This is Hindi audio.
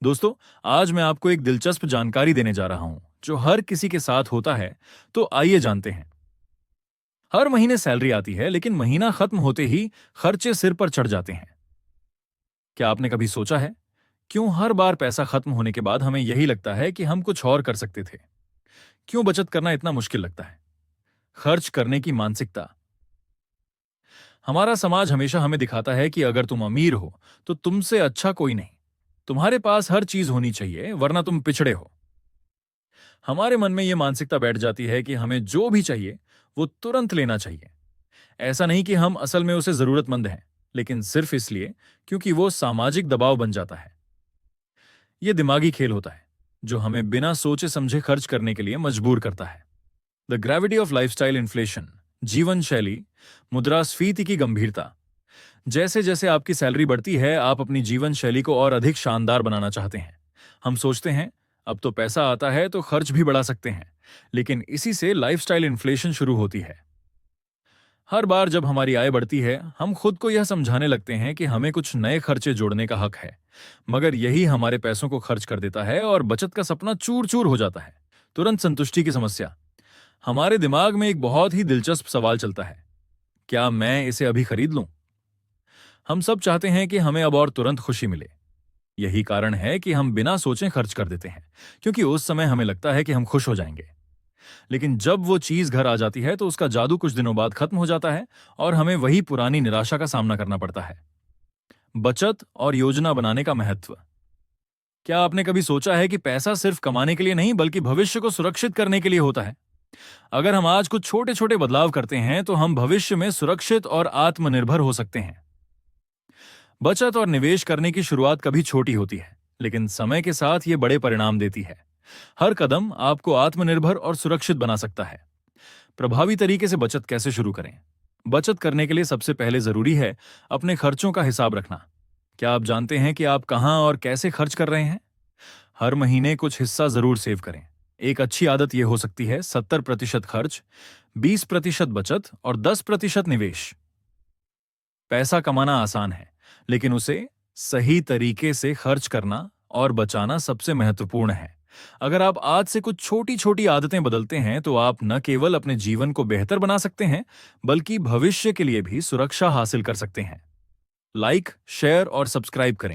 दोस्तों, आज मैं आपको एक दिलचस्प जानकारी देने जा रहा हूं जो हर किसी के साथ होता है। तो आइए जानते हैं। हर महीने सैलरी आती है, लेकिन महीना खत्म होते ही खर्चे सिर पर चढ़ जाते हैं। क्या आपने कभी सोचा है क्यों हर बार पैसा खत्म होने के बाद हमें यही लगता है कि हम कुछ और कर सकते थे? क्यों बचत करना इतना मुश्किल लगता है? खर्च करने की मानसिकता। हमारा समाज हमेशा हमें दिखाता है कि अगर तुम अमीर हो तो तुमसे अच्छा कोई नहीं। तुम्हारे पास हर चीज होनी चाहिए, वरना तुम पिछड़े हो। हमारे मन में यह मानसिकता बैठ जाती है कि हमें जो भी चाहिए वो तुरंत लेना चाहिए। ऐसा नहीं कि हम असल में उसे जरूरतमंद हैं, लेकिन सिर्फ इसलिए क्योंकि वो सामाजिक दबाव बन जाता है। यह दिमागी खेल होता है जो हमें बिना सोचे समझे खर्च करने के लिए मजबूर करता है। The gravity of lifestyle inflation, जीवन शैली मुद्रास्फीति की गंभीरता। जैसे जैसे आपकी सैलरी बढ़ती है, आप अपनी जीवन शैली को और अधिक शानदार बनाना चाहते हैं। हम सोचते हैं अब तो पैसा आता है तो खर्च भी बढ़ा सकते हैं, लेकिन इसी से लाइफस्टाइल इन्फ्लेशन शुरू होती है। हर बार जब हमारी आय बढ़ती है, हम खुद को यह समझाने लगते हैं कि हमें कुछ नए खर्चे जोड़ने का हक है, मगर यही हमारे पैसों को खर्च कर देता है और बचत का सपना चूर चूर हो जाता है। तुरंत संतुष्टि की समस्या। हमारे दिमाग में एक बहुत ही दिलचस्प सवाल चलता है, क्या मैं इसे अभी खरीद लूं? हम सब चाहते हैं कि हमें अब और तुरंत खुशी मिले। यही कारण है कि हम बिना सोचे खर्च कर देते हैं, क्योंकि उस समय हमें लगता है कि हम खुश हो जाएंगे। लेकिन जब वो चीज घर आ जाती है तो उसका जादू कुछ दिनों बाद खत्म हो जाता है और हमें वही पुरानी निराशा का सामना करना पड़ता है। बचत और योजना बनाने का महत्व। क्या आपने कभी सोचा है कि पैसा सिर्फ कमाने के लिए नहीं, बल्कि भविष्य को सुरक्षित करने के लिए होता है? अगर हम आज कुछ छोटे छोटे बदलाव करते हैं तो हम भविष्य में सुरक्षित और आत्मनिर्भर हो सकते हैं। बचत और निवेश करने की शुरुआत कभी छोटी होती है, लेकिन समय के साथ ये बड़े परिणाम देती है। हर कदम आपको आत्मनिर्भर और सुरक्षित बना सकता है। प्रभावी तरीके से बचत कैसे शुरू करें? बचत करने के लिए सबसे पहले जरूरी है अपने खर्चों का हिसाब रखना। क्या आप जानते हैं कि आप कहां और कैसे खर्च कर रहे हैं? हर महीने कुछ हिस्सा जरूर सेव करें। एक अच्छी आदत यह हो सकती है 70% खर्च, 20% बचत और 10% निवेश। पैसा कमाना आसान है, लेकिन उसे सही तरीके से खर्च करना और बचाना सबसे महत्वपूर्ण है। अगर आप आज से कुछ छोटी छोटी आदतें बदलते हैं तो आप न केवल अपने जीवन को बेहतर बना सकते हैं, बल्कि भविष्य के लिए भी सुरक्षा हासिल कर सकते हैं। लाइक, शेयर और सब्सक्राइब करें।